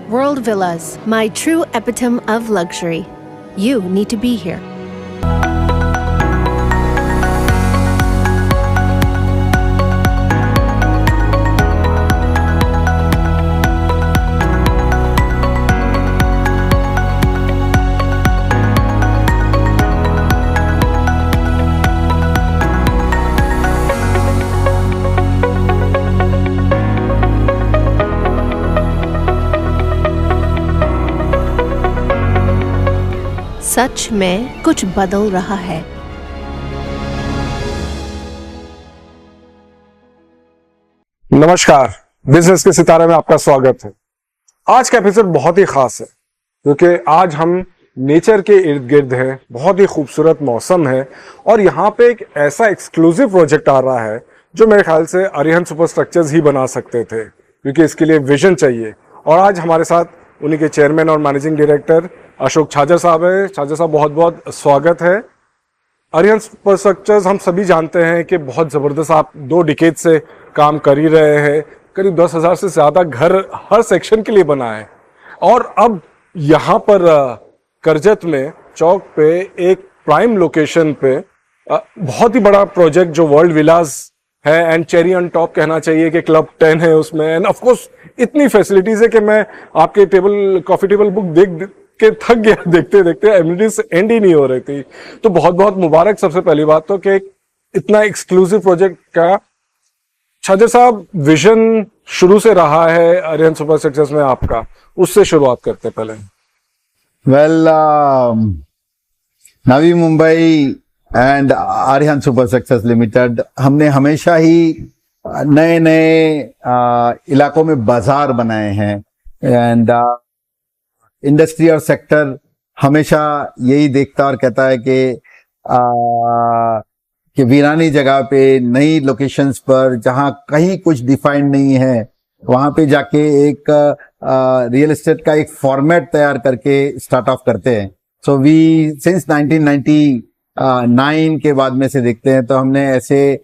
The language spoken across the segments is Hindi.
World Villas, my true epitome of luxury. You need to be here. सच में कुछ बदल रहा है। नमस्कार, बिजनेस के सितारे में आपका स्वागत है। आज का एपिसोड बहुत ही खास है क्योंकि आज हम नेचर के इर्द गिर्द हैं, बहुत ही खूबसूरत मौसम है और यहाँ पे एक ऐसा एक्सक्लूसिव प्रोजेक्ट आ रहा है जो मेरे ख्याल से अरिहंत सुपरस्ट्रक्चर्स ही बना सकते थे, क्योंकि इसके लिए विजन चाहिए। और आज हमारे साथ उन्हीं के चेयरमैन और मैनेजिंग डायरेक्टर अशोक छाजर साहब है। छाजर साहब, बहुत बहुत स्वागत है। अरिहंत सुपरस्ट्रक्चर्स हम सभी जानते हैं कि बहुत ज़बरदस्त, आप 2 डिकेड से काम कर ही रहे हैं। करीब 10,000 से ज़्यादा घर हर सेक्शन के लिए बना है। और अब यहाँ पर करजत में चौक पे एक प्राइम लोकेशन पे बहुत ही बड़ा प्रोजेक्ट जो वर्ल्ड विलास है एंड चेरी ऑन टॉप कहना चाहिए कि क्लब 10 है उसमें। एंड ऑफ कोर्स इतनी फैसिलिटीज है कि मैं आपके कॉफी टेबल बुक देख के थक गया देखते देखते, एमिनिटीज एंड ही नहीं हो रही थी। तो बहुत बहुत मुबारक सबसे पहली बात तो कि इतना एक्सक्लूसिव प्रोजेक्ट का। छाजर साहब, विजन शुरू से रहा है अरिहंत सुपरस्ट्रक्चर्स में आपका, उससे शुरुआत करते पहले। Well, Navi Mumbai and Arihant superstructures limited, हमने हमेशा ही नए नए इलाकों में बाजार बनाए हैं एंड इंडस्ट्री और सेक्टर हमेशा यही देखता और कहता है कि वीरानी जगह पे, नई लोकेशंस पर जहां कहीं कुछ डिफाइंड नहीं है, वहां पे जाके एक रियल एस्टेट का एक फॉर्मेट तैयार करके स्टार्ट ऑफ करते हैं। सो वी सिंस 1999 के बाद में से देखते हैं तो हमने ऐसे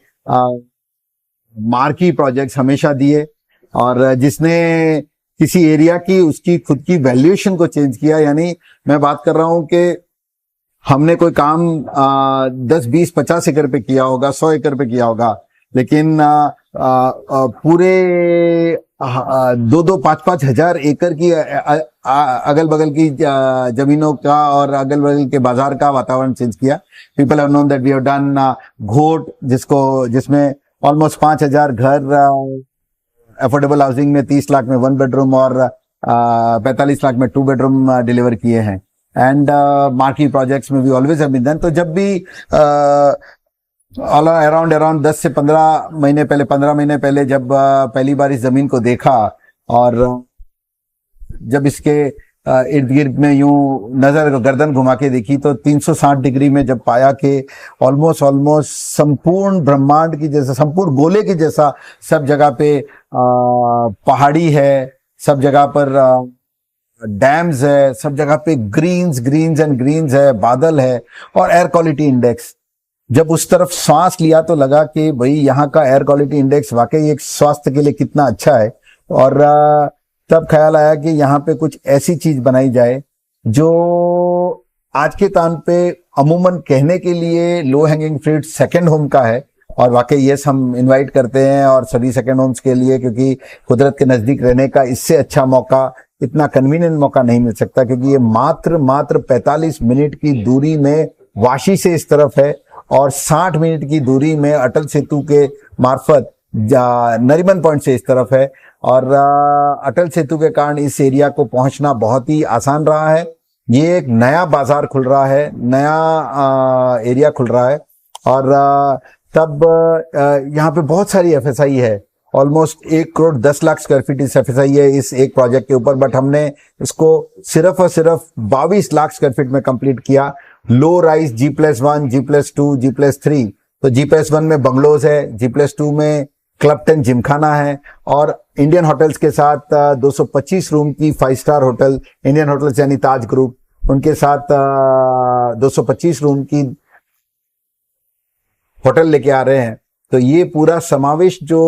मार्की प्रोजेक्ट्स हमेशा दिए और जिसने किसी एरिया की उसकी खुद की वैल्यूएशन को चेंज किया। यानी मैं बात कर रहा हूं कि हमने कोई काम 10, 20, 50 एकड़ पे किया होगा, 100 एकड़ पे किया होगा, लेकिन पूरे 2-2, 5-5 हजार एकड़ की अगल बगल की जमीनों का और अगल बगल के बाजार का वातावरण चेंज किया। People have known that we have done घोट, जिसमें ऑलमोस्ट 5,000 घर अफोर्डेबल हाउसिंग में 30 लाख में 1 बेडरूम और 45 लाख में 2 बेडरूम डिलीवर किए हैं। एंड मार्की प्रोजेक्ट्स में भी ऑलवेज हैव बीन डन। तो जब भी अराउंड 10 से 15 महीने पहले, 15 महीने पहले जब पहली बार इस जमीन को देखा और जब इसके इर्द गिर्द में यूं गर्दन घुमा के देखी तो 360 डिग्री में जब पाया कि ऑलमोस्ट संपूर्ण ब्रह्मांड की जैसा, संपूर्ण गोले की जैसा सब जगह पे पहाड़ी है, सब जगह पर डैम्स है, सब जगह पे ग्रीन्स एंड ग्रीन्स है, बादल है और एयर क्वालिटी इंडेक्स। जब उस तरफ सांस लिया तो लगा कि भाई यहाँ का एयर क्वालिटी इंडेक्स वाकई एक स्वास्थ्य के लिए कितना अच्छा है। और तब ख्याल आया कि यहाँ पे कुछ ऐसी चीज बनाई जाए जो आज के टाइम पे अमूमन कहने के लिए low hanging fruit second home का है। और वाकई यस, हम इनवाइट करते हैं और सभी सेकंड होम्स के लिए, क्योंकि कुदरत के नजदीक रहने का इससे अच्छा मौका, इतना कन्वीनियंट मौका नहीं मिल सकता, क्योंकि ये मात्र 45 मिनट की दूरी में वाशी से इस तरफ है और 60 मिनट की दूरी में अटल सेतु के मार्फत नरीमन पॉइंट से इस तरफ है। और अटल सेतु के कारण इस एरिया को पहुंचना बहुत ही आसान रहा है। ये एक नया बाजार खुल रहा है, नया एरिया खुल रहा है। और तब यहाँ पे बहुत सारी एफएसआई है, almost 1 crore 10 lakh square feet इस एफएसआई है इस एक प्रोजेक्ट के ऊपर। बट हमने इसको सिर्फ और सिर्फ 22 लाख स्क्वायर फीट में कंप्लीट किया। Low rise G+1, G+2, G+3। तो G+1 में बंगलोज है, G+2 में क्लब 10 जिमखाना है, और इंडियन होटल्स के साथ 225 रूम की 5 स्टार होटल, इंडियन होटल्स यानी ताज ग्रुप, उनके साथ 225 रूम की होटल लेके आ रहे हैं। तो ये पूरा समावेश जो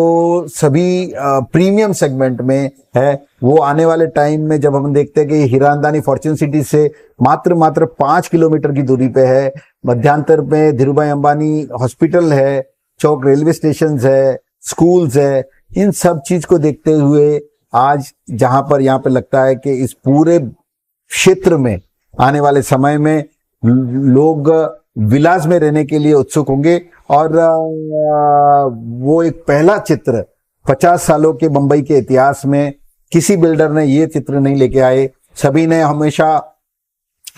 सभी प्रीमियम सेगमेंट में है, वो आने वाले टाइम में जब हम देखते हैं कि हीरानंदानी फॉर्च्यून सिटी से मात्र 5 किलोमीटर की दूरी पे है, मध्यांतर में धीरूभाई अंबानी हॉस्पिटल है, चौक रेलवे स्टेशन है, स्कूल्स है, इन सब चीज को देखते हुए आज जहां पर यहाँ पे लगता है कि इस पूरे क्षेत्र में आने वाले समय में लोग विलास में रहने के लिए उत्सुक होंगे। और वो एक पहला चित्र 50 सालों के मुंबई के इतिहास में किसी बिल्डर ने ये चित्र नहीं लेके आए। सभी ने हमेशा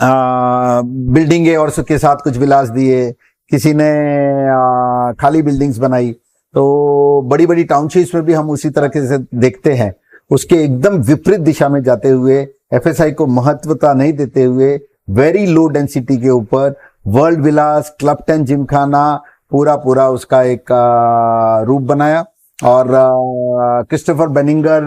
बिल्डिंगे और उसके साथ कुछ विलास दिए, किसी ने खाली बिल्डिंग्स बनाई। तो बड़ी बड़ी टाउनशिप्स में भी हम उसी तरह से देखते हैं। उसके एकदम विपरीत दिशा में जाते हुए, एफएसआई को महत्वता नहीं देते हुए, वेरी लो डेंसिटी के ऊपर वर्ल्ड विलास, क्लब 10 जिमखाना पूरा उसका एक रूप बनाया। और क्रिस्टोफर बेनिंगर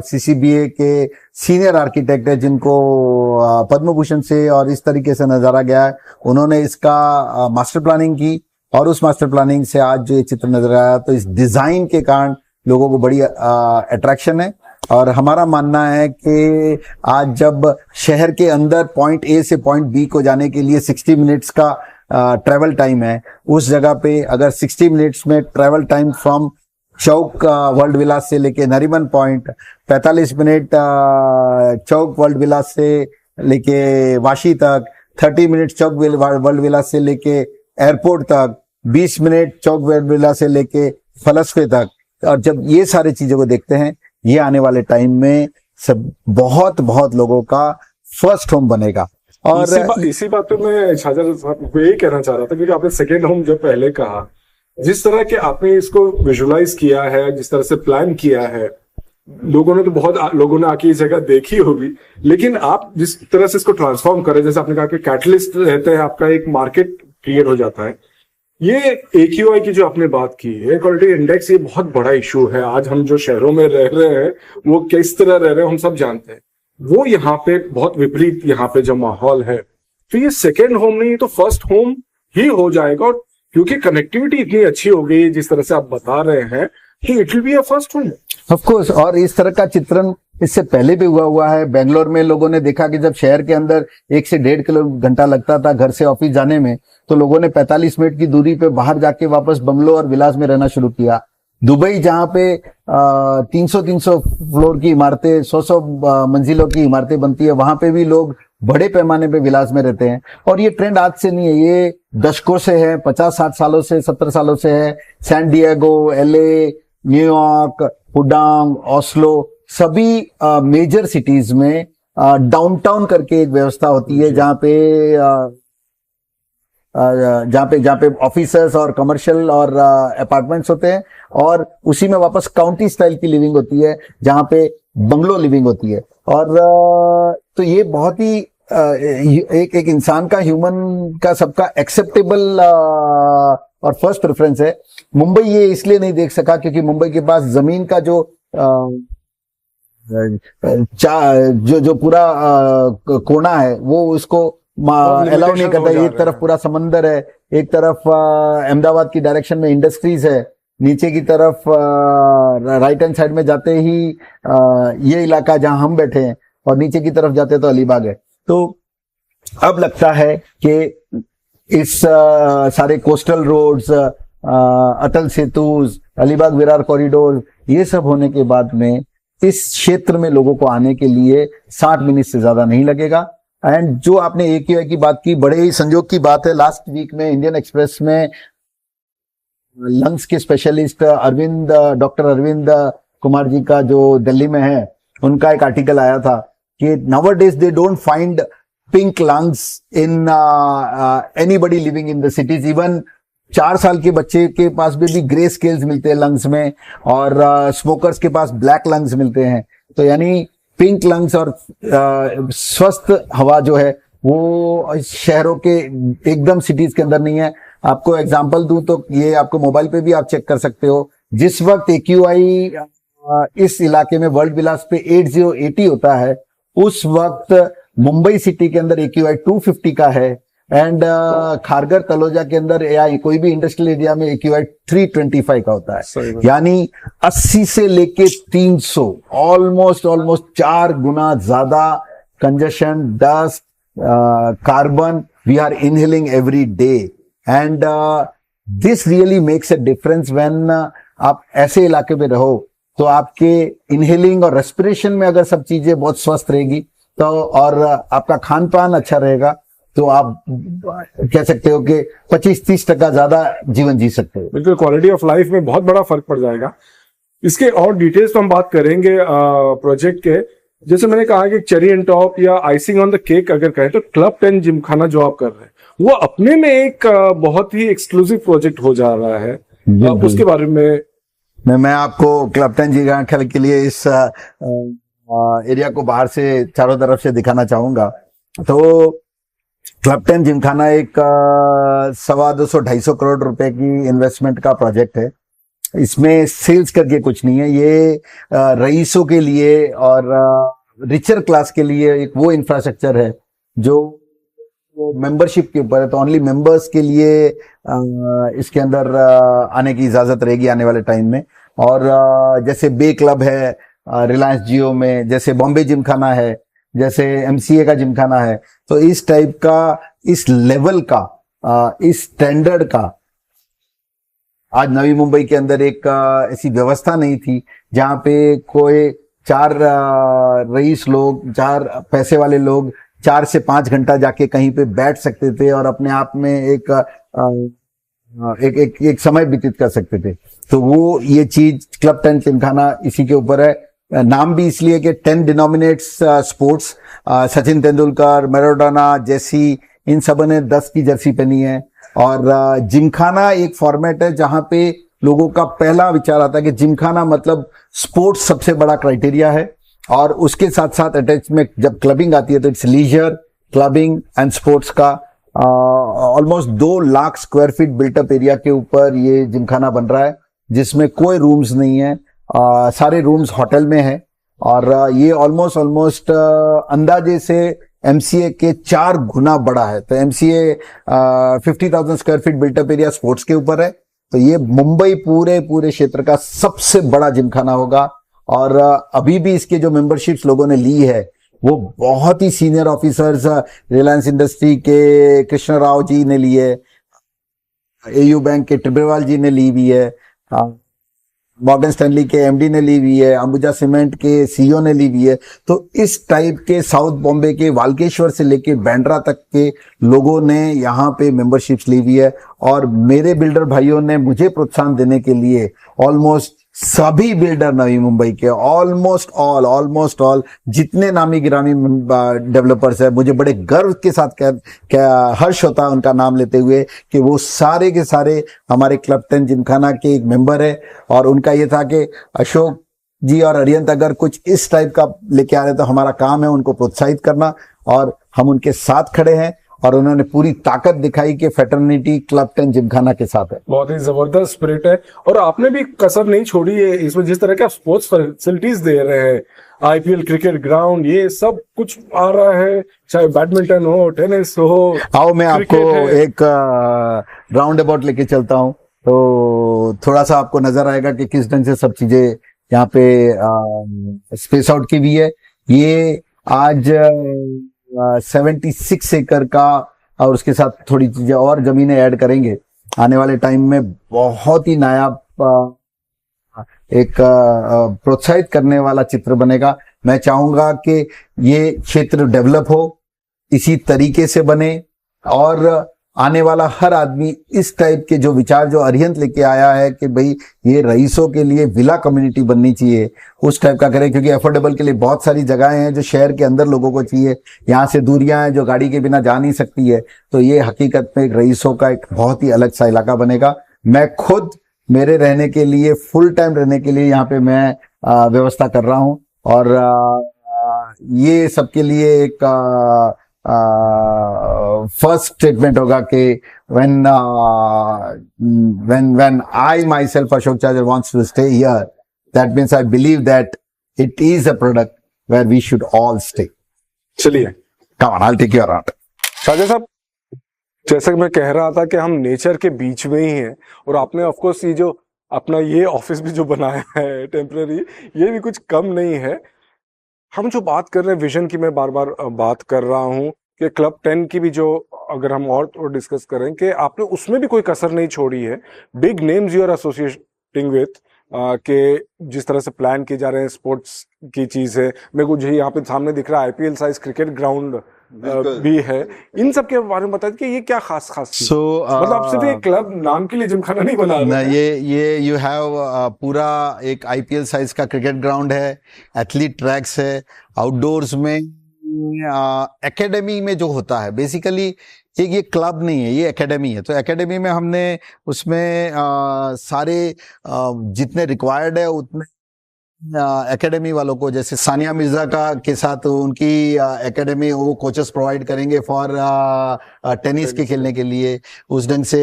सीसीबीए के सीनियर आर्किटेक्ट है, जिनको पद्म भूषण से और इस तरीके से नजारा गया है, उन्होंने इसका मास्टर प्लानिंग की, और उस मास्टर प्लानिंग से आज जो ये चित्र नजर आया, तो इस डिजाइन के कारण लोगों को बड़ी अट्रैक्शन है। और हमारा मानना है कि आज जब शहर के अंदर पॉइंट ए से पॉइंट बी को जाने के लिए 60 मिनट्स का ट्रेवल टाइम है, उस जगह पे अगर 60 मिनट्स में travel time from Chowk world Vilas से लेके Nariman point, 45 minute Chowk world Vilas से लेके वाशी तक, 30 मिनट चौक वर्ल्ड विलास से लेके एयरपोर्ट तक, 20 मिनट चौक वर्ल्ड विलास से लेके फलसफे तक, और जब ये सारी चीजों को देखते हैं, ये आने वाले टाइम में सब बहुत लोगों का फर्स्ट होम बनेगा। और इसी बात पे मैं शाहजहां साहब को यही कहना चाह रहा था, क्योंकि आपने सेकेंड होम जो पहले कहा, जिस तरह के आपने इसको विजुलाइज किया है, जिस तरह से प्लान किया है, लोगों ने तो बहुत लोगों ने आके ये जगह देखी होगी, लेकिन आप जिस तरह से इसको ट्रांसफॉर्म करें, जैसे आपने कहा कि कैटलिस्ट रहते हैं, आपका एक मार्केट क्रिएट हो जाता है। ये AQI की जो आपने बात की है, क्वालिटी इंडेक्स, ये बहुत बड़ा इशू है। आज हम जो शहरों में रह रहे हैं, वो किस तरह रह रहे हैं हम सब जानते हैं। वो यहाँ पे बहुत विपरीत, यहाँ पे जो माहौल है, तो ये सेकेंड होम नहीं, तो फर्स्ट होम ही हो जाएगा। और क्योंकि कनेक्टिविटी इतनी अच्छी हो गई जिस तरह से आप बता रहे हैं, तो it will be a first home of course. और इस तरह का चित्रण इससे पहले भी हुआ है। बेंगलोर में लोगों ने देखा कि जब शहर के अंदर 1 से 1.5 घंटा लगता था घर से ऑफिस जाने में, तो लोगों ने 45 मिनट की दूरी पे बाहर जाके वापस बंगलो और विलास में रहना शुरू किया। दुबई, जहां पे 300 फ्लोर की इमारतें, 100 मंजिलों की इमारतें बनती है, वहां पे भी लोग बड़े पैमाने पे विलास में रहते हैं। और ये ट्रेंड आज से नहीं है, ये दशकों से है, 50-60 सालों से, 70 सालों से है। San Diego, LA, New York, Pudong, Oslo, सभी मेजर सिटीज में डाउनटाउन करके एक व्यवस्था होती है, जहाँ पे ऑफिसर्स और कमर्शियल और अपार्टमेंट्स होते हैं, और उसी में वापस काउंटी स्टाइल की लिविंग होती है, जहाँ पे बंगलो लिविंग होती है। और तो ये बहुत ही एक इंसान का, ह्यूमन का, सबका एक्सेप्टेबल और फर्स्ट प्रेफरेंस है। मुंबई ये इसलिए नहीं देख सका क्योंकि मुंबई के पास जमीन का जो पूरा कोना है, वो उसको अलाउ नहीं करता। एक तरफ पूरा समंदर है, एक तरफ अहमदाबाद की डायरेक्शन में इंडस्ट्रीज है, नीचे की तरफ राइट हैंड साइड में जाते ही ये इलाका जहां हम बैठे हैं, और नीचे की तरफ जाते तो अलीबाग है। तो अब लगता है कि इस सारे कोस्टल रोड्स, अटल सेतुज, अलीबाग विरार कॉरिडोर, ये सब होने के बाद में इस क्षेत्र में लोगों को आने के लिए 60 मिनट से ज्यादा नहीं लगेगा। एंड जो आपने AQI की बात की, बड़े ही संयोग की बात है, लास्ट वीक में इंडियन एक्सप्रेस में लंग्स के स्पेशलिस्ट डॉक्टर अरविंद कुमार जी का, जो दिल्ली में है, उनका एक आर्टिकल आया था कि nowadays they don't find pink lungs in anybody living in the cities. Even 4 साल के बच्चे के पास भी ग्रे स्केल्स मिलते हैं लंग्स में, और स्मोकर्स के पास ब्लैक लंग्स मिलते हैं। तो यानी पिंक लंग्स और स्वस्थ हवा जो है वो शहरों के एकदम सिटीज के अंदर नहीं है। आपको एग्जांपल दूं तो ये आपको मोबाइल पे भी आप चेक कर सकते हो जिस वक्त AQI इस इलाके में वर्ल्ड विलास पे 8080 होता है, उस वक्त मुंबई सिटी के अंदर AQI 250 का है, एंड खारगर तलोजा के अंदर या कोई भी इंडस्ट्रियल एरिया में AQI 325 का होता है। यानी 80 से लेके 300, ऑलमोस्ट 4 गुना ज्यादा congestion, dust, carbon we are inhaling every day, and this really makes a difference when आप ऐसे इलाके में रहो, तो आपके इनहेलिंग और रेस्पिरेशन में अगर सब चीजें बहुत स्वस्थ रहेगी तो, और आपका खान पान अच्छा रहेगा, तो आप कह सकते हो कि 25-30% ज्यादा जीवन जी सकते हो। बिल्कुल, क्वालिटी ऑफ लाइफ में बहुत बड़ा फर्क पड़ जाएगा। इसके और डिटेल्स तो हम बात करेंगे प्रोजेक्ट के। जैसे मैंने कहा कि चेरी ऑन टॉप या आइसिंग ऑन द केक अगर कहें तो क्लब 10 जिमखाना जो आप कर रहे हैं वो अपने में एक बहुत ही एक्सक्लूसिव प्रोजेक्ट हो जा रहा है। उसके बारे में मैं आपको क्लब 10 जिमखाना के लिए इस एरिया को बाहर से चारों तरफ से दिखाना चाहूंगा। तो क्लब 10 जिमखाना एक 250-250 करोड़ रुपए की इन्वेस्टमेंट का प्रोजेक्ट है। इसमें सेल्स करके कुछ नहीं है, ये रईसों के लिए और रिचर क्लास के लिए एक वो इंफ्रास्ट्रक्चर है जो मेंबरशिप के ऊपर है। तो ओनली मेंबर्स के लिए इसके अंदर आने की इजाजत रहेगी आने वाले टाइम में। और जैसे बे क्लब है रिलायंस जियो में, जैसे बॉम्बे जिमखाना है, जैसे MCA का जिमखाना है, तो इस टाइप का, इस लेवल का, इस स्टैंडर्ड का आज नवी मुंबई के अंदर एक ऐसी व्यवस्था नहीं थी जहां पे कोई 4 रईस लोग, 4 पैसे वाले लोग 4 से 5 घंटा जाके कहीं पे बैठ सकते थे और अपने आप में एक समय व्यतीत कर सकते थे। तो वो ये चीज क्लब 10 जिमखाना इसी के ऊपर है। नाम भी इसलिए कि 10 डिनोमिनेट्स स्पोर्ट्स, सचिन तेंदुलकर, मैराडोना, जेसी, इन सब ने 10 की जर्सी पहनी है। और जिमखाना एक फॉर्मेट है जहां पे लोगों का पहला विचार आता है कि जिमखाना मतलब स्पोर्ट्स सबसे बड़ा क्राइटेरिया है, और उसके साथ साथ अटैच में जब क्लबिंग आती है तो it's leisure, clubbing and sports का almost 2 lakh square feet built up area के ऊपर ये जिमखाना बन रहा है, जिसमें कोई रूम्स नहीं है, सारे रूम्स होटल में है। और ये ऑलमोस्ट अंदाजे से MCA के 4 गुना बड़ा है। तो MCA 50,000 square feet built up area sports के ऊपर है, तो ये मुंबई पूरे क्षेत्र का सबसे बड़ा जिमखाना होगा। और अभी भी इसके जो मेंबरशिप्स लोगों ने ली है वो बहुत ही सीनियर ऑफिसर्स, रिलायंस इंडस्ट्री के कृष्ण राव जी ने ली है, AU बैंक के ट्रिब्रेवाल जी ने ली हुई है, मॉर्गन स्टैनली के MD ने ली हुई है, अंबुजा सीमेंट के CEO ने ली हुई है। तो इस टाइप के साउथ बॉम्बे के वाल्केश्वर से लेके बैंड्रा तक के लोगों ने यहाँ पे मेंबरशिप्स ली हुई है। और मेरे बिल्डर भाइयों ने मुझे प्रोत्साहन देने के लिए ऑलमोस्ट सभी बिल्डर नवी मुंबई के, ऑलमोस्ट ऑल जितने नामी गिरामी डेवलपर्स है, मुझे बड़े गर्व के साथ क्या हर्ष होता है उनका नाम लेते हुए कि वो सारे के सारे हमारे क्लब 10 जिमखाना के एक मेंबर है। और उनका ये था कि अशोक जी और अरियंत अगर कुछ इस टाइप का लेके आ रहे तो हमारा काम है उनको प्रोत्साहित करना, और हम उनके साथ खड़े हैं। और उन्होंने पूरी ताकत दिखाई कि फ्रेटर्निटी क्लब 10 जिमखाना के साथ है। बहुत ही जबरदस्त स्पिरिट है, और आपने भी कसर नहीं छोड़ी है इसमें। जिस तरह के आप स्पोर्ट्स फैसिलिटीज दे रहे हैं, IPL क्रिकेट ग्राउंड, ये सब कुछ आ रहा है, चाहे बैडमिंटन हो, टेनिस हो। आओ मैं आपको एक राउंड अबाउट लेके चलता हूँ, तो थोड़ा सा आपको नजर आएगा कि किस ढंग से सब चीजें यहाँ पे स्पेस आउट की भी है। ये आज 76 एकड़ का, और उसके साथ थोड़ी चीजें और जमीनें ऐड करेंगे, आने वाले टाइम में बहुत ही नायाब एक प्रोत्साहित करने वाला चित्र बनेगा। मैं चाहूंगा कि ये क्षेत्र डेवलप हो, इसी तरीके से बने, और आने वाला हर आदमी इस टाइप के जो विचार जो अरिहंत लेके आया है कि भाई ये रईसों के लिए विला कम्युनिटी बननी चाहिए, उस टाइप का करें। क्योंकि अफोर्डेबल के लिए बहुत सारी जगहें हैं जो शहर के अंदर लोगों को चाहिए, यहाँ से दूरियां हैं जो गाड़ी के बिना जा नहीं सकती है। तो ये हकीकत में रईसों का एक बहुत ही अलग सा इलाका बनेगा। मैं खुद मेरे रहने के लिए, फुल टाइम रहने के लिए यहाँ पे मैं व्यवस्था कर रहा हूँ, और ये सबके लिए एक फर्स्ट स्टेटमेंट होगा कि when I myself Ashok Chajar wants to stay here, that means I believe that it is a product where we should all stay. चलिए, Come on, I'll take you around. Shahjahan साहब, जैसा कि मैं कह रहा था कि हम नेचर के बीच में ही हैं, और आपने ऑफ कोर्स ये जो अपना ये ऑफिस भी जो बनाया है टेम्पररी, ये भी कुछ कम नहीं है। हम जो बात कर रहे हैं विजन की, मैं बार बार बात कर रहा हूँ कि क्लब 10 की भी जो अगर हम और डिस्कस करें कि आपने उसमें भी कोई कसर नहीं छोड़ी है। Big names you are associating with के जिस तरह से प्लान किए जा रहे हैं, स्पोर्ट्स की चीज़ है, मेरे को जो यहाँ पे सामने दिख रहा है आईपीएल साइज क्रिकेट ग्राउंड भी है। इन सब के बारे में बताइए कि ये क्या खास चीज़? मतलब आप सिर्फ एक क्लब नाम के लिए जिमखाना नहीं बना रहे हैं। ये यू हैव पूरा एक आईपीएल साइज का क्रिकेट ग्राउंड है, एथलीट ट्रैक्स है, आउटडोर्स में एकेडमी में जो होता है बेसिकली एक ये क्लब नहीं है, ये एकेडमी है। तो एकेडमी में हमने उसमें सारे जितने रिक्वायर्ड है उतने एकेडमी वालों को, जैसे सानिया मिर्जा का के साथ उनकी एकेडमी, वो कोचेस प्रोवाइड करेंगे फॉर टेनिस के खेलने के लिए। उस ढंग से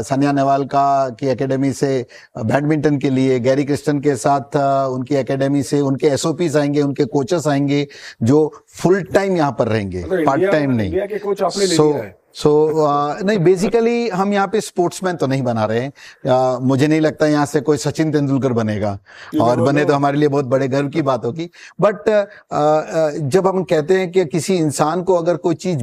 सानिया नेहवाल का की एकेडमी से बैडमिंटन के लिए, गैरी क्रिस्टन के साथ उनकी एकेडमी से उनके एसओपीज आएंगे, उनके कोचेस आएंगे जो फुल टाइम यहाँ पर रहेंगे, पार्ट टाइम नहीं। इंडिया के कोच आपने ले लिया है? नहीं, बेसिकली हम यहाँ पे स्पोर्ट्समैन तो नहीं बना रहे हैं। मुझे नहीं लगता यहाँ से कोई सचिन तेंदुलकर बनेगा, और बने तो हमारे लिए बहुत बड़े गर्व की बात होगी। बट जब हम कहते हैं कि किसी इंसान को अगर कोई चीज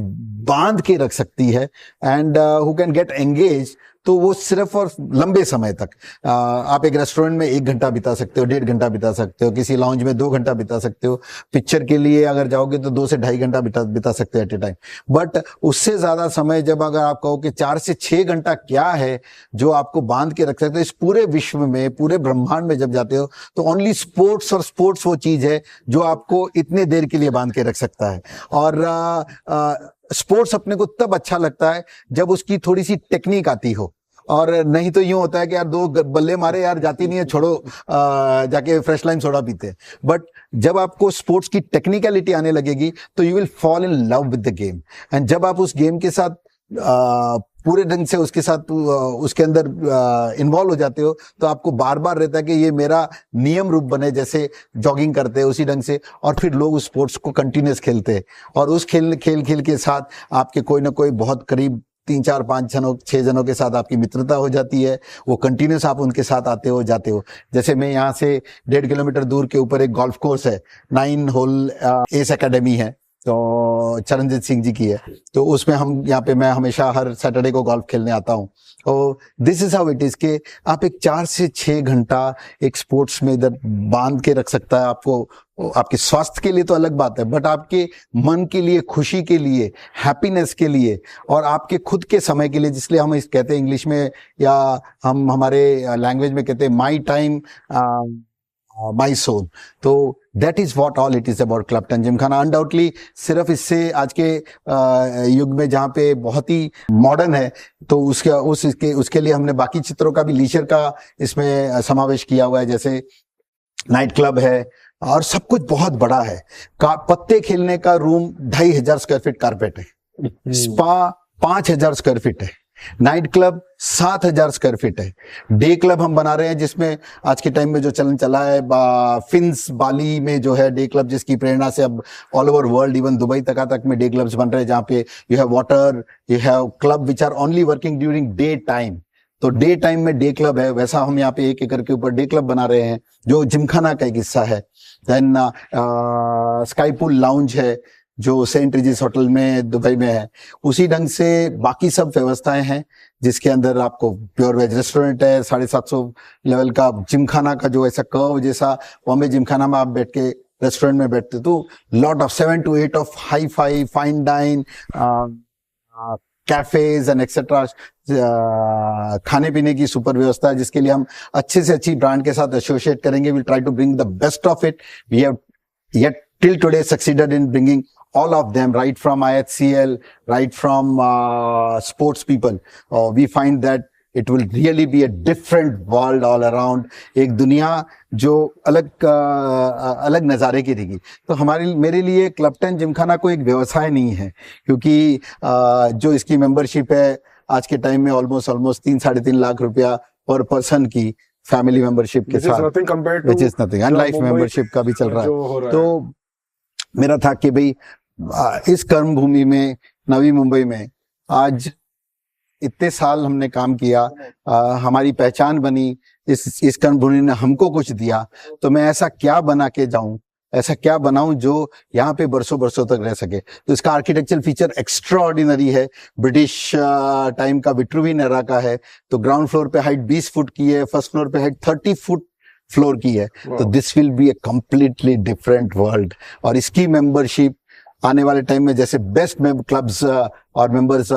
बांध के रख सकती है and who can get engage, तो वो सिर्फ और लंबे समय तक आप एक रेस्टोरेंट में 1 घंटा बिता सकते हो, 1.5 घंटा बिता सकते हो, किसी लाउंज में 2 घंटा बिता सकते हो, पिक्चर के लिए अगर जाओगे तो 2 से 2.5 घंटा बिता सकते हो एट ए टाइम। बट उससे ज्यादा समय जब अगर आप कहो कि 4 से 6 घंटा क्या है जो आपको बांध के रख सकते हो, इस पूरे विश्व में, पूरे ब्रह्मांड में जब जाते हो तो ओनली स्पोर्ट्स, और स्पोर्ट्स वो चीज है जो आपको इतने देर के लिए बांध के रख सकता है। और स्पोर्ट्स अपने को तब अच्छा लगता है जब उसकी थोड़ी सी टेक्निक आती हो, और नहीं तो यूं होता है कि यार 2 बल्ले मारे यार जाती नहीं है, छोड़ो जाके फ्रेश लाइम सोडा पीते हैं। बट जब आपको स्पोर्ट्स की टेक्निकलिटी आने लगेगी तो you will fall in love with the game, and जब आप उस गेम के साथ पूरे ढंग से उसके साथ उसके अंदर इन्वॉल्व हो जाते हो तो आपको बार बार रहता है कि ये मेरा नियम रूप बने, जैसे जॉगिंग करते हैं उसी ढंग से। और फिर लोग उस स्पोर्ट्स को कंटिन्यूस खेलते हैं, और उस खेल के साथ आपके कोई ना कोई बहुत करीब 3, 4, 5 जनों 6 जनों के साथ आपकी मित्रता हो जाती है। वो कंटिन्यूस आप उनके साथ आते हो जाते हो। जैसे मैं यहाँ से 1.5 किलोमीटर दूर के ऊपर एक गोल्फ कोर्स है, 9 होल एस एकेडमी है, तो चरणजीत सिंह जी की है। तो उसमें हम यहाँ पे मैं हमेशा हर सैटरडे को गोल्फ खेलने आता हूँ। तो this is how it is के आप एक 4 से 6 घंटा एक स्पोर्ट्स में इधर बांध के रख सकता है आपको। आपके स्वास्थ्य के लिए तो अलग बात है, बट आपके मन के लिए, खुशी के लिए, हैप्पीनेस के लिए, और आपके खुद के समय के लिए, जिसलिए हम इस कहते हैं इंग्लिश में या हम हमारे लैंग्वेज में कहते हैं माई टाइम माई सोल। तो that is what all it is about club 10 Gymkhana. Undoubtedly सिर्फ इससे आज के युग में जहाँ पे बहुत ही मॉडर्न है, तो उसके लिए हमने बाकी चित्रों का भी, लीजर का इसमें समावेश किया हुआ है। जैसे नाइट क्लब है, और सब कुछ बहुत बड़ा है। पत्ते खेलने का रूम 2500 स्क्वायर फीट कारपेट है, स्पा 5000 स्क्वायर फीट है, नाइट क्लब 7000 स्क्वायर फीट है, डे क्लब हम बना रहे हैं जिसमें आज के टाइम में जो चलन चला है फिन्स बाली में जो है डे क्लब, जिसकी प्रेरणा से अब all over world, even Dubai तक में डे क्लब्स बन रहे हैं, जहाँ पे you have water, you have club which are only working during day time. तो डे टाइम में डे क्लब है, वैसा हम यहाँ पे 1 एकड़ के ऊपर डे क्लब बना रहे हैं जो जिमखाना का एक हिस्सा है। देन स्काई पूल लाउंज है जो सेंट रिजिस होटल में दुबई में है। उसी ढंग से बाकी सब व्यवस्थाएं हैं जिसके अंदर आपको प्योर वेज रेस्टोरेंट है, 750 लेवल का जिमखाना का जो ऐसा कर्व जैसा, बॉम्बे जिमखाना में आप बैठ के रेस्टोरेंट में बैठते तो lot of 7 to 8 of hi fi fine dine cafes and etcetera, खाने पीने की सुपर व्यवस्था है जिसके लिए हम अच्छे से अच्छी ब्रांड के साथ एसोसिएट करेंगे। Will try to bring the best of it. We have yet till today succeeded in bringing all of them, right from IHCL, right from sports people. We find that it will really be a different world all around, एक दुनिया जो अलग नज़ारे की रहेगी। तो मेरे लिए क्लब 10 जिमखाना कोई एक व्यवसाय नहीं है, क्योंकि जो इसकी मेंबरशिप है आज के टाइम में ऑलमोस्ट 3-3.5 लाख रुपया पर पर्सन की फैमिली मेंबरशिप के साथ, which is nothing, and life membership का भी चल रहा है। तो मेरा था कि भाई इस कर्म भूमि में, नवी मुंबई में, आज इतने साल हमने काम किया, हमारी पहचान बनी, इस कर्म भूमि ने हमको कुछ दिया, तो मैं ऐसा क्या बना के जाऊं, ऐसा क्या बनाऊं जो यहाँ पे बरसों बरसों तक रह सके। तो इसका आर्किटेक्चरल फीचर एक्स्ट्रा ऑर्डिनरी है, ब्रिटिश टाइम का विट्रुवियन एरा का है। तो ग्राउंड फ्लोर पे हाइट 20 फुट की है, फर्स्ट फ्लोर पे हाइट 30 फुट फ्लोर की है। तो this will be A completely different world. और इसकी मेंबरशिप आने वाले टाइम में, जैसे बेस्ट क्लब्स और मेंबर्स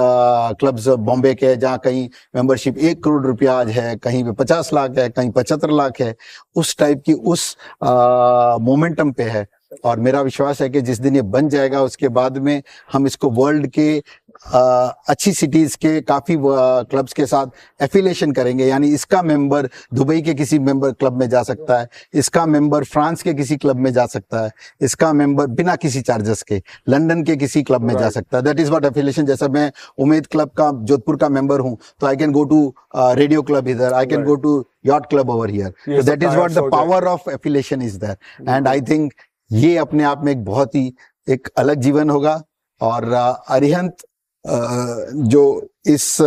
क्लब्स बॉम्बे के, जहाँ कहीं मेंबरशिप 1 करोड़ रुपया आज है, कहीं पे 50 लाख है, कहीं 75 लाख है, उस टाइप की उस मोमेंटम पे है। और मेरा विश्वास है कि जिस दिन ये बन जाएगा उसके बाद में हम इसको वर्ल्ड के अच्छी सिटीज के काफी क्लब्स के साथ एफिलिएशन करेंगे। यानी इसका मेंबर दुबई के किसी मेंबर क्लब में जा सकता है, इसका मेंबर फ्रांस के किसी क्लब में जा सकता है, इसका मेंबर बिना किसी चार्जेस के लंदन के किसी क्लब में जा सकता है। That is what affiliation. जैसा मैं उमेद क्लब का जोधपुर का मेंबर हूं, तो I can go to radio club इधर, I can go to yacht club over here. That is what the power of affiliation is there. And I think ये अपने आप में एक बहुत ही एक अलग जीवन होगा। और अरिहंत जो इस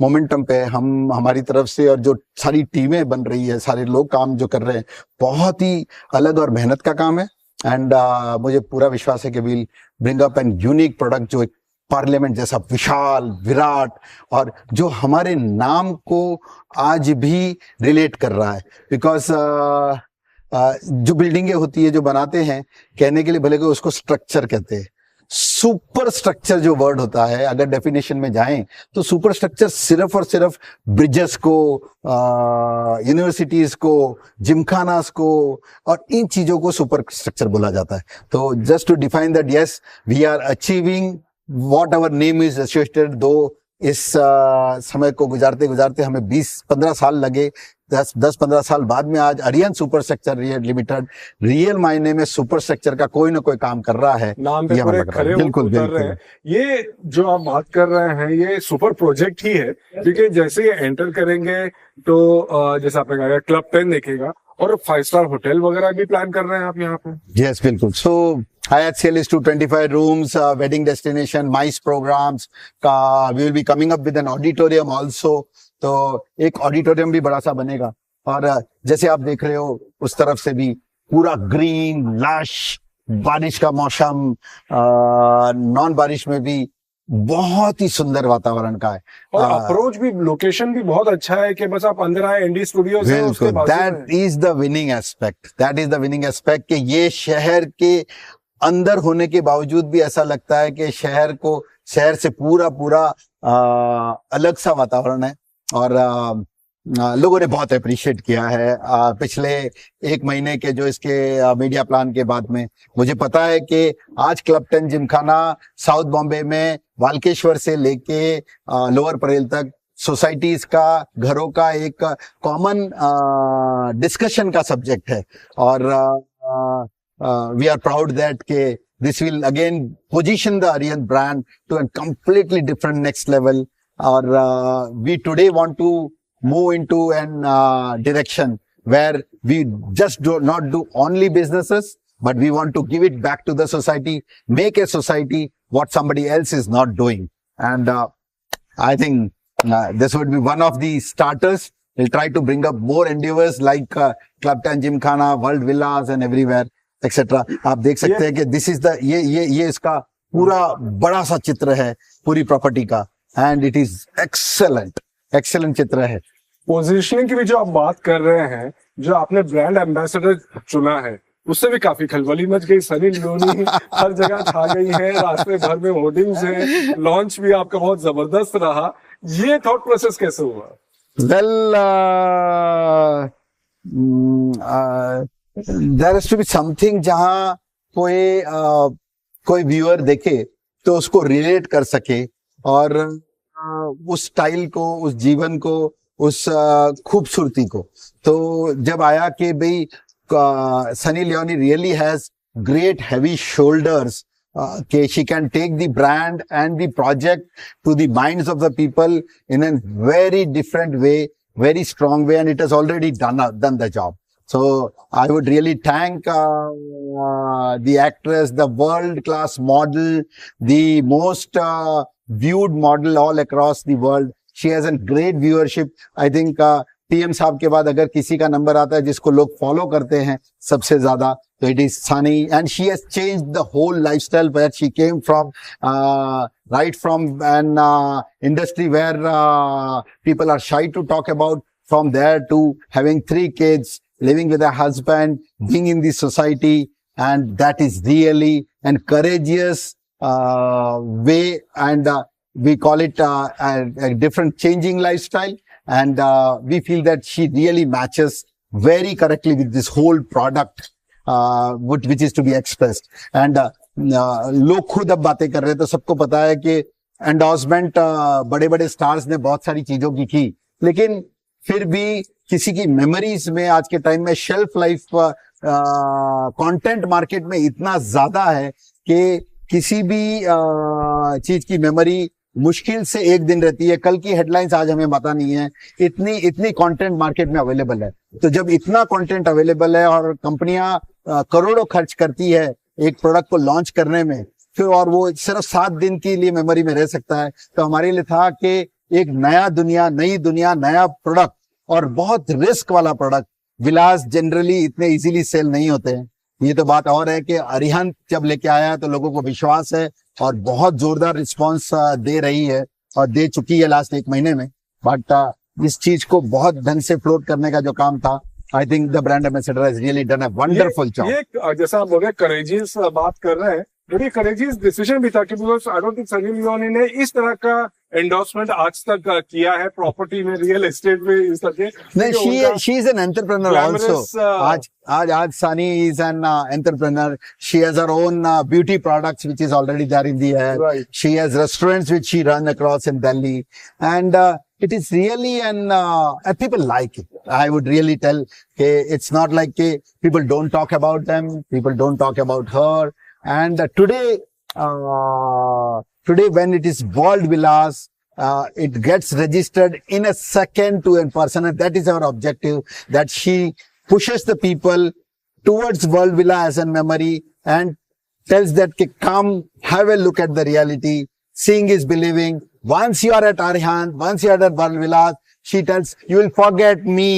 मोमेंटम पे हमारी तरफ से, और जो सारी टीमें बन रही है, सारे लोग काम जो कर रहे हैं, बहुत ही अलग और मेहनत का काम है। एंड मुझे पूरा विश्वास है कि will bring up an unique product जो एक पार्लियामेंट जैसा विशाल, विराट, और जो हमारे नाम को आज भी रिलेट कर रहा है। बिकॉज जो बिल्डिंगें होती है, जो बनाते हैं, कहने के लिए भले को उसको स्ट्रक्चर कहते हैं, सुपर स्ट्रक्चर जो वर्ड होता है, अगर डेफिनेशन में जाएं तो सुपर स्ट्रक्चर सिर्फ और सिर्फ ब्रिजेस को, यूनिवर्सिटीज को, जिमखानास को और इन चीजों को सुपर स्ट्रक्चर बोला जाता है। तो just to define that, yes we are achieving what our name is associated. Though इस समय को गुजारते गुजारते हमें 20-15 साल लगे, 10-15 साल बाद में आज Arihant super structure limited real मायने में सुपर स्ट्रक्चर का कोई ना कोई काम कर रहा है। नाम पे पूरे खरे उतर रहे हैं। ये जो आप बात कर रहे हैं, ये सुपर प्रोजेक्ट ही है, क्योंकि जैसे ये एंटर करेंगे तो जैसे आपने कहा क्लब 10 देखेगा, और 5 स्टार होटल वगैरह भी प्लान कर रहे हैं आप यहाँ पे। यस, बिल्कुल। सो IHCL is to 25 rooms, wedding destination, MICE programs का we will be coming up with an auditorium also। तो एक ऑडिटोरियम भी बड़ा सा बनेगा। और जैसे आप देख रहे हो उस तरफ से भी पूरा ग्रीन, लश, बारिश का मौसम, नॉन बारिश में भी बहुत ही सुंदर वातावरण का है। और अप्रोच भी, लोकेशन भी बहुत अच्छा है कि बस आप अंदर आए, एनडी स्टूडियोज है उसके बाजू में। That is the winning aspect, that is the winning aspect कि ये शहर के अंदर होने के बावजूद भी ऐसा लगता है कि शहर से पूरा अलग सा वातावरण है। और लोगों ने बहुत अप्रिशिएट किया है पिछले 1 महीने के जो इसके मीडिया प्लान के बाद में। मुझे पता है कि आज क्लब 10 जिमखाना साउथ बॉम्बे में वाल्केश्वर से लेके लोअर परेल तक सोसाइटीज का, घरों का एक कॉमन डिस्कशन का सब्जेक्ट है। और we are proud that this will again position the Arihant brand to a completely different next level. Or we today want to move into an direction where we just do not do only businesses, but we want to give it back to the society, make a society what somebody else is not doing. And I think this would be one of the starters. We'll try to bring up more endeavors like Club 10 Gymkhana, World Villas and everywhere, etc. आप देख सकते हैं कि दिस इज द ये इसका पूरा बड़ा सा चित्र है पूरी प्रॉपर्टी का, एंड इट इज एक्सेलेंट चित्र है। पोजीशनिंग की भी जो आप बात कर रहे हैं, जो आपने ब्रांड एम्बेसडर चुना है, उससे भी काफी खलबली मच गई। सनी लियोनी हर जगह छा गई है, रास्ते भर में होर्डिंग्स हैं, लॉन्च भी आपका बहुत जबरदस्त रहा। ये थॉट प्रोसेस कैसे हुआ? Well, there has to be something जहां कोई व्यूअर देखे तो उसको रिलेट कर सके, और उस स्टाइल को, उस जीवन को उस खूबसूरती को। तो जब आया कि भाई Sunny Leone really has great heavy shoulders, okay, she can take the brand and the project to the minds of the people in a very different way, very strong way, and it has already done the job. So I would really thank the actress, the world-class model, the most viewed model all across the world. She has a great viewership. I think PM साहब के बाद अगर किसी का नंबर आता है जिसको लोग फॉलो करते हैं सबसे ज्यादा, तो it is Sunny, and she has changed the whole lifestyle where she came from, right from an industry where people are shy to talk about, from there to having 3 kids, living with a husband, being in the society, and that is really an courageous way, and we call it a different changing lifestyle, and we feel that she really matches very correctly with this whole product which is to be expressed. And लोग खुद अब बातें कर रहे हैं, तो सबको पता है कि एंडोर्समेंट बड़े बड़े स्टार्स ने बहुत सारी चीजों की, लेकिन फिर भी किसी की मेमोरीज में आज के टाइम में शेल्फ लाइफ कंटेंट मार्केट में इतना ज्यादा है कि किसी भी चीज की मेमोरी मुश्किल से 1 दिन रहती है। कल की हेडलाइंस आज हमें पता नहीं है, इतनी कंटेंट मार्केट में अवेलेबल है। तो जब इतना कंटेंट अवेलेबल है और कंपनियां करोड़ों खर्च करती है एक प्रोडक्ट को लॉन्च करने में, फिर और वो सिर्फ 7 दिन के लिए मेमोरी में रह सकता है, तो हमारे लिए था कि एक नई दुनिया, नया प्रोडक्ट और बहुत रिस्क वाला प्रोडक्ट। विलास जनरली इतने इजीली सेल नहीं होते हैं। ये तो बात और है कि अरिहंत जब लेके आया तो लोगों को विश्वास है और बहुत जोरदार रिस्पांस दे रही है और दे चुकी है लास्ट 1 महीने में। बट इस चीज को बहुत ढंग से फ्लोट करने का जो काम था, I think the brand ambassador has really done a wonderful job. ये जैसा आप बोल रहे करेजियस बात कर रहे हैं, बड़ी करेजियस डिसीजन भी था कि because I don't think Sunny Leone ने इस तरह का एंडोर्समेंट आज तक किया है प्रॉपर्टी में, रियल एस्टेट में, इस तरह के। नहीं, she is an entrepreneur also. आज Sunny is an entrepreneur. She has her own beauty products which is already there in the air. Right. She has restaurants which she run across in Delhi, and it is really and people like it. I would really tell it's not like people don't talk about them, people don't talk about her. And today when it is World Villas, it gets registered in a second to a person, and that is our objective, that she pushes the people towards World Villa as a memory and tells that come have a look at the reality. Seeing is believing. Once you are at Arihant, once you are at World Villas, she tells you will forget me.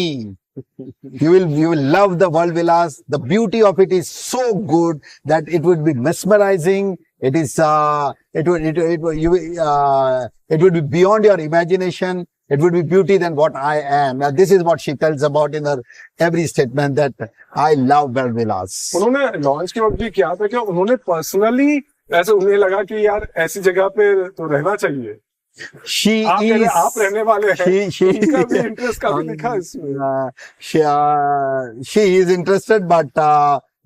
You will love the World Villas. The beauty of it is so good that it would be mesmerizing. It is it would be beyond your imagination. It would be beauty than what I am. Now, this is what she tells about in her every statement, that I love World Villas. उन्होंने लॉन्च के वक्त भी किया था कि उन्होंने पर्सनली ऐसे उन्हें लगा कि यार ऐसी जगह पे तो रहना चाहिए। आप रहने वाले हैं, उनका भी इंटरेस्ट काफी दिखा इसमें। She is interested, but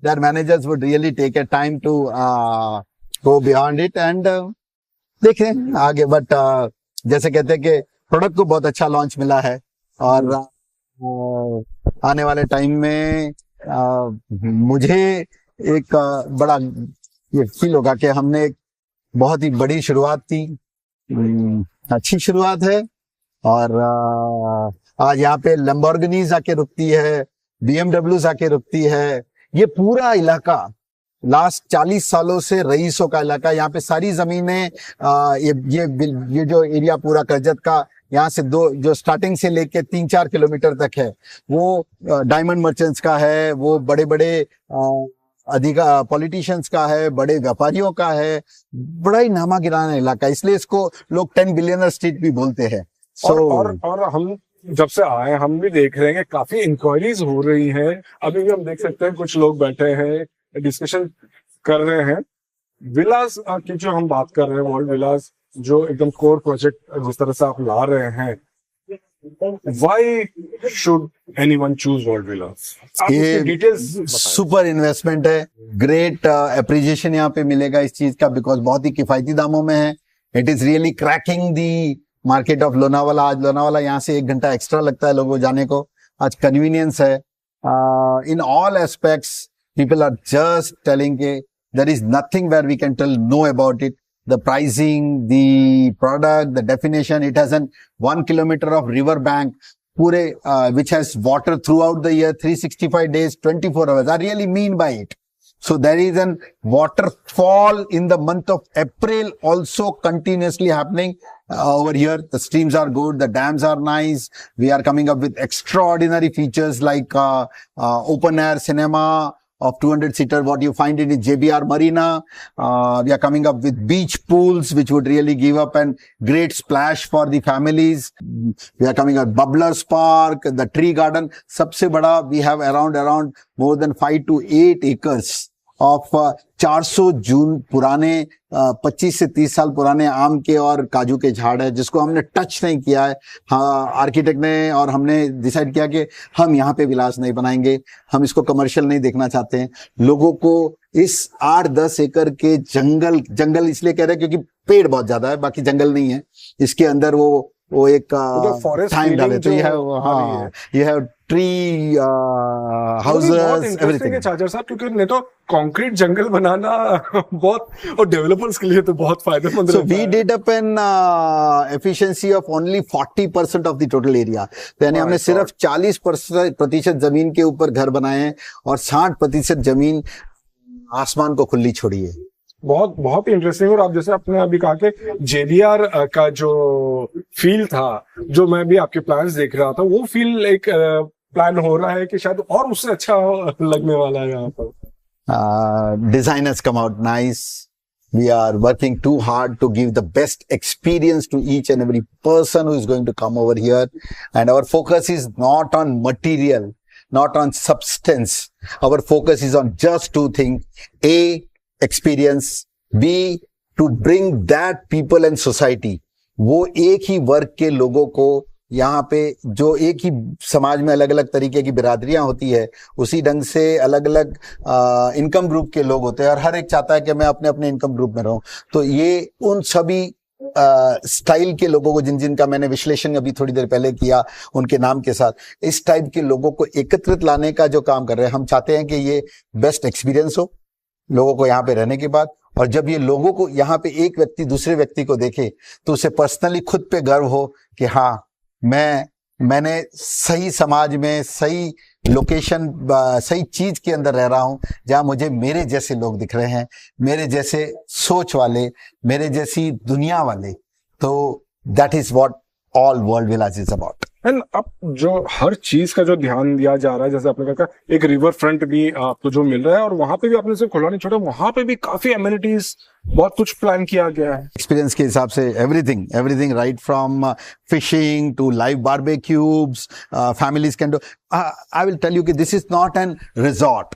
their managers would really take a time to go beyond it and देखें आगे। बट जैसे कहते हैं कि प्रोडक्ट को बहुत अच्छा लॉन्च मिला है और आने वाले टाइम में मुझे एक बड़ा ये फील होगा कि हमने एक बहुत ही बड़ी शुरुआत की, अच्छी शुरुआत है। और आज यहाँ पे लैम्बोर्गिनीज आके रुकती है, BMW आके रुकती है। ये पूरा इलाका लास्ट 40 सालों से रईसों का इलाका, यहाँ पे सारी जमीनें ये जो एरिया पूरा करजत का, यहाँ से जो स्टार्टिंग से लेके 3-4 किलोमीटर तक है, वो डायमंड मर्चेंट्स का है, वो बड़े बड़े पॉलिटिशियंस का है, बड़े व्यापारियों का है। बड़ा ही नामा गिराना इलाका, इसलिए इसको लोग 10 बिलियनर स्ट्रीट भी बोलते हैं। और हम जब से आए हम भी देख रहे हैं कि काफी इंक्वायरीज हो रही हैं। अभी भी हम देख सकते हैं कुछ लोग बैठे हैं, डिस्कशन कर रहे हैं। विलास की जो हम बात कर रहे हैं, वर्ल्ड विलास जो एकदम कोर प्रोजेक्ट जिस तरह से आप ला रहे हैं, Why should anyone choose World Villas? ये डिटेल्स सुपर इन्वेस्टमेंट है, ग्रेट अप्रिसिएशन यहाँ पे मिलेगा इस चीज का, बिकॉज बहुत ही किफायती दामों में है। It is really cracking the market of Lonavala, आज लोनावाला यहाँ से 1 घंटा एक्स्ट्रा लगता है लोगों को जाने को, आज कन्वीनियंस है। In all aspects people are just telling के there is nothing where we can tell no about it, the pricing, the product, the definition. It has an 1 kilometer of river bank, pure, which has water throughout the year, 365 days, 24 hours. I really mean by it. So there is an waterfall in the month of April also continuously happening over here. The streams are good. The dams are nice. We are coming up with extraordinary features like open air cinema of 200-seater, what you find in JBR Marina. We are coming up with beach pools, which would really give up a great splash for the families. We are coming up with Bubblers Park, the tree garden. सबसे बड़ा, we have around more than 5 to 8 acres of 400 जून पुराने 25 से 30 साल पुराने आम के और काजू के झाड़ है, जिसको हमने टच नहीं किया है। हाँ, आर्किटेक्ट ने और हमने डिसाइड किया कि हम यहाँ पे विलास नहीं बनाएंगे, हम इसको कमर्शियल नहीं देखना चाहते हैं। लोगों को इस 8-10 एकड़ के जंगल इसलिए कह रहे हैं क्योंकि पेड़ बहुत ज्यादा है, बाकी जंगल नहीं है। इसके अंदर वो एक टाइम डाले तो ये है ट्री हाउसेस एवरीथिंग। चाचा साहब, क्योंकि नहीं तो कंक्रीट जंगल बनाना बहुत, और डेवलपर्स के लिए तो बहुत फायदेमंद है। So we did up an efficiency of only 40% of the total area। तो यानी हमने सिर्फ 40% जमीन के ऊपर घर बनाए हैं और 60% जमीन आसमान को खुली छोड़ी है। बहुत ही इंटरेस्टिंग। और आप जैसे आपने अभी कहा कि जेडीआर का जो फील था, जो मैं भी आपके प्लान्स देख रहा था, वो फील एक प्लान हो रहा है कि शायद और उससे अच्छा लगने वाला है यहाँ पर। Design has come out nice. We are working too hard to give the best experience to each and every person who is going to come over here. And our focus is not on material, not on substance. Our focus is on just 2 things. A, experience. B, to bring that people and society. वो एक ही वर्ग के लोगों को यहाँ पे, जो एक ही समाज में अलग अलग तरीके की बिरादरियां होती है, उसी ढंग से अलग अलग इनकम ग्रुप के लोग होते हैं और हर एक चाहता है कि मैं अपने अपने इनकम ग्रुप में रहूं। तो ये उन सभी स्टाइल के लोगों को, जिनका मैंने विश्लेषण अभी थोड़ी देर पहले किया उनके नाम के साथ, इस टाइप के लोगों को एकत्रित लाने का जो काम कर रहे हैं। हम चाहते हैं कि ये बेस्ट एक्सपीरियंस हो लोगों को यहाँ पे रहने के बाद, और जब ये लोगों को यहाँ पे एक व्यक्ति दूसरे व्यक्ति को देखे तो उसे पर्सनली खुद पे गर्व हो कि हाँ, मैंने सही समाज में, सही लोकेशन, सही चीज के अंदर रह रहा हूं जहां मुझे मेरे जैसे लोग दिख रहे हैं, मेरे जैसे सोच वाले, मेरे जैसी दुनिया वाले। तो that is what all world village is about. And अब जो हर चीज का जो ध्यान दिया जा रहा है, जैसे आपने कहा एक रिवर फ्रंट भी आपको जो मिल रहा है, और वहां पे भी आपने सिर्फ खुला नहीं छोड़ा, वहां पे भी काफी एमिनिटीज, बहुत कुछ प्लान किया गया है। एक्सपीरियंस के हिसाब से everything right from fishing to live barbecues, families can do. I will tell you कि this is not an resort.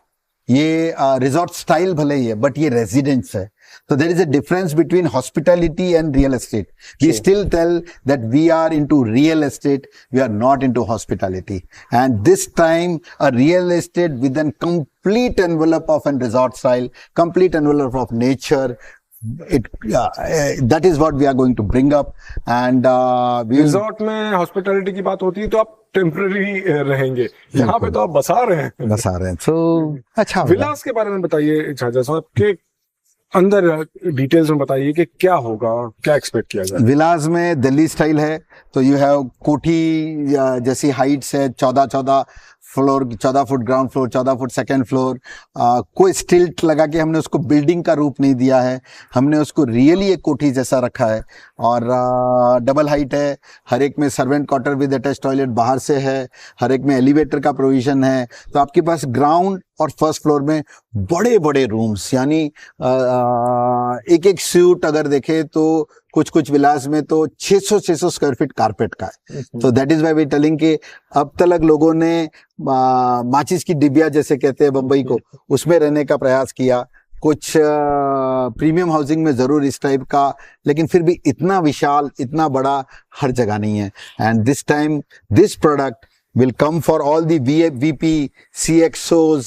ये रिजॉर्ट स्टाइल भले ही है, बट ये रेजिडेंस है। So there is a difference between hospitality and real estate. We still tell that we are into real estate. We are not into hospitality. And this time, a real estate with a complete envelope of a resort style, complete envelope of nature. That is what we are going to bring up. And resort में hospitality की बात होती है तो आप टेम्पररी रहेंगे, यहाँ पे तो आप बसा रहे हैं। So अच्छा, विलास के बारे में बताइए झाझा साहब, के अंदर डिटेल्स में बताइए कि क्या होगा और क्या एक्सपेक्ट किया जाए। विलास में दिल्ली स्टाइल है, तो यू हैव कोठी जैसी हाइट्स है, 14 floor, 14 foot ground floor, 14 foot second floor. कोई स्टिल्ट लगा के हमने उसको बिल्डिंग का रूप नहीं दिया है, हमने उसको रियली एक कोठी जैसा रखा है। और डबल हाइट है, हर एक में servant quarter with attach toilet बाहर से है, हर एक में एलिवेटर का प्रोविजन है। तो आपके पास ग्राउंड और फर्स्ट फ्लोर में बड़े बड़े रूम्स, यानी एक एक सूट अगर देखे तो कुछ विलास में तो 600 स्क्वायर फीट कारपेट का है। तो that is why we telling कि अब तक लोगों ने माचिस की डिबिया जैसे कहते हैं बंबई को, उसमें रहने का प्रयास किया। कुछ प्रीमियम हाउसिंग में जरूर इस टाइप का, लेकिन फिर भी इतना विशाल, इतना बड़ा हर जगह नहीं है। And this time this product will come for all the VP, CXOs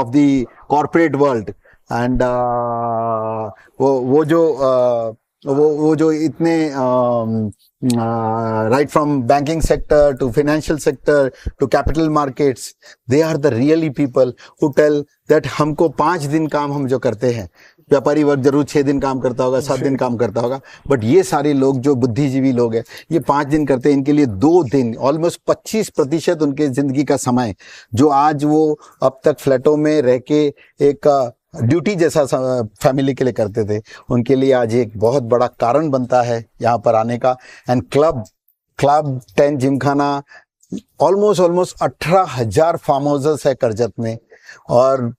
of the corporate world. And वो जो वो जो इतने right from banking sector to financial sector to capital markets, they are the really people who tell that हमको 5 दिन काम हम जो करते हैं, व्यापारी वर्ग जरूर 6 दिन काम करता होगा, 7 दिन काम करता होगा, बट ये सारे लोग जो बुद्धिजीवी लोग हैं ये 5 दिन करते हैं, इनके लिए 2 दिन ऑलमोस्ट 25% उनके जिंदगी का समय जो आज वो अब तक फ्लैटों में रह के एक ड्यूटी जैसा फैमिली के लिए करते थे, उनके लिए आज एक बहुत बड़ा कारण बनता है यहाँ पर आने का। And club 10 gymkhana almost 18,000 farm houses है करजत में। और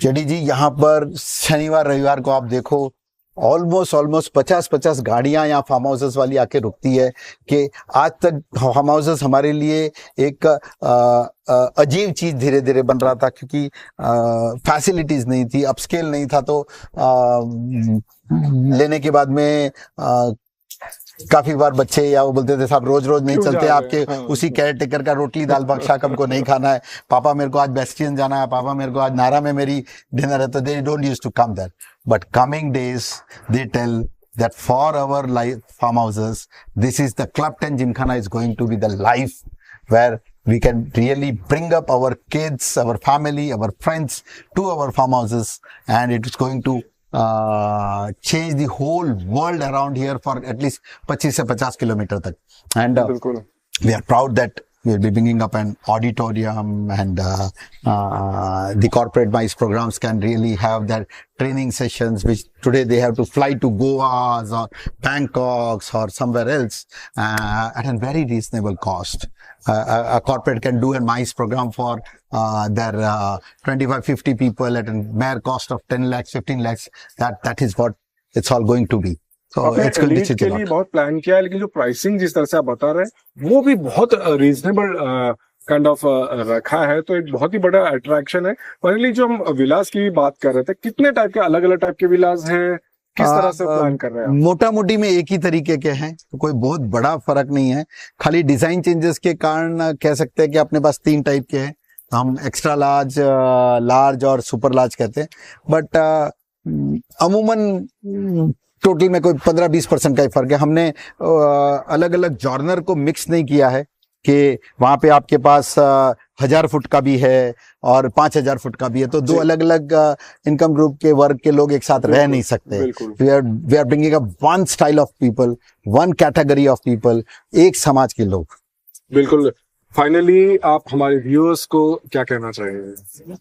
जेडी जी यहाँ पर शनिवार रविवार को आप देखो ऑलमोस्ट 50 गाड़ियां यहाँ फार्म हाउसेस वाली आके रुकती है कि आज तक फार्म हाउसेस हमारे लिए एक अजीब चीज धीरे धीरे बन रहा था, क्योंकि फैसिलिटीज नहीं थी, अपस्केल नहीं था, तो लेने के बाद में काफी बार बच्चे या वो बोलते थे साहब रोज नहीं चलते आपके, उसी केयर टेकर का रोटली दाल बख्शाक हमको नहीं खाना है, पापा मेरे को आज बेस्टियन जाना है, पापा मेरे को आज नारा में मेरी डिनर है, तो they don't use to come there. But coming days they tell that for our life farm houses, this is the Club 10 Gymkhana is going to be the life where we can really bring up our kids, our family, our friends to our farm houses, and it is going to change the whole world around here for at least 25 से 50 किलोमीटर तक। And we are proud that we will be bringing up an auditorium, and the corporate MICE programs can really have that training sessions, which today they have to fly to Goa or Bangkok or somewhere else at a very reasonable cost. A corporate can do a MICE program for their 25-50 people at a mere cost of 10 lakhs, 15 lakhs. That is what it's all going to be. तो एलीट के लिए बहुत प्लान किया है, लेकिन जो प्राइसिंग जिस तरह से आप बता रहे हैं वो भी बहुत रीजनेबल काइंड ऑफ रखा है, तो एक बहुत ही बड़ा अट्रैक्शन है। फाइनली जो हम विलास की भी बात कर रहे थे, कितने टाइप के अलग अलग टाइप के विलास हैं, किस तरह से प्लान कर रहे हैं? मोटा मोटी में एक ही तरीके के हैं, तो कोई बहुत बड़ा फर्क नहीं है, खाली डिजाइन चेंजेस के कारण कह सकते हैं कि अपने पास 3 टाइप के हैं, हम एक्स्ट्रा लार्ज, लार्ज और सुपर लार्ज कहते हैं। बट अमूमन टोटल में कोई 15-20% का ही फर्क है। हमने अलग अलग जॉर्नर को मिक्स नहीं किया है कि वहां पे आपके पास 1000 फुट का भी है और 5000 फुट का भी है, तो 2 अलग अलग इनकम ग्रुप के वर्ग के लोग एक साथ रह नहीं सकते। We are bringing up one style of people, one category of people, एक समाज के लोग। बिल्कुल। फाइनली आप हमारे व्यूअर्स को क्या कहना चाहेंगे?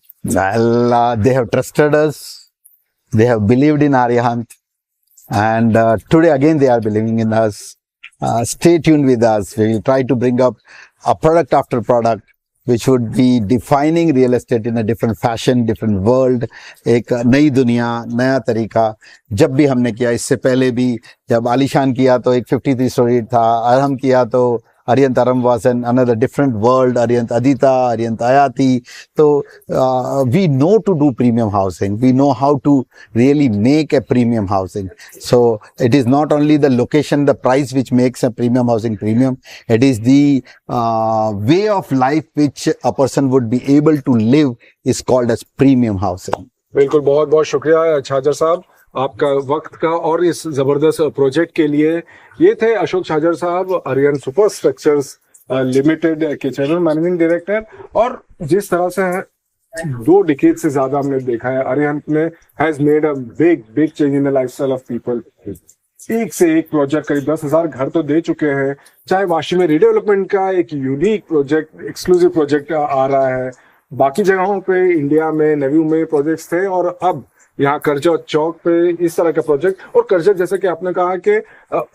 They have trusted us, they have believed in Aryahant, and today again they are believing in us. Stay tuned with us. We will try to bring up a product after product which would be defining real estate in a different fashion, different world, एक नई दुनिया, नया तरीका। जब भी हमने किया, इससे पहले भी जब आलिशान किया तो एक 53 स्टोरी था, अरहम किया तो Aryant Aram was another different world, Aryant Aditya, Aryant Ayati. So we know to do premium housing. We know how to really make a premium housing. So it is not only the location, the price which makes a premium housing premium. It is the way of life which a person would be able to live is called as premium housing. बिल्कुल, बहुत बहुत शुक्रिया छाजर साहब आपका वक्त का और इस जबरदस्त प्रोजेक्ट के लिए। ये थे अशोक छाजर साहब, आर्यन सुपर स्ट्रक्चर्स लिमिटेड के जनरल मैनेजिंग डायरेक्टर। और जिस तरह से 2 डिकेड से ज्यादा हमने देखा है, आर्यन ने has made a big change in the lifestyle of people. एक से एक प्रोजेक्ट, करीब 10,000 घर तो दे चुके हैं। चाहे वाशी में रीडेवलपमेंट का एक यूनिक प्रोजेक्ट, एक्सक्लूसिव प्रोजेक्ट आ रहा है, बाकी जगहों पे इंडिया में नवी में प्रोजेक्ट्स थे, और अब यहाँ करजत चौक पे इस तरह का प्रोजेक्ट। और करजत जैसे कि आपने कहा कि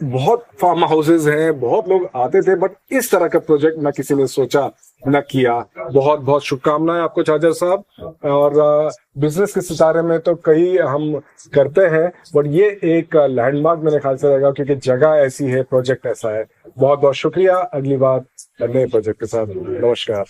बहुत फार्म हाउसेज हैं, बहुत लोग आते थे, बट इस तरह का प्रोजेक्ट न किसी ने सोचा न किया। बहुत बहुत शुभकामनाएं आपको छाजर साहब। और बिजनेस के सितारे में तो कई हम करते हैं, बट ये एक लैंडमार्क मेरे ख्याल से रहेगा, क्योंकि जगह ऐसी है, प्रोजेक्ट ऐसा है। बहुत बहुत शुक्रिया। अगली बार नए प्रोजेक्ट के साथ, नमस्कार।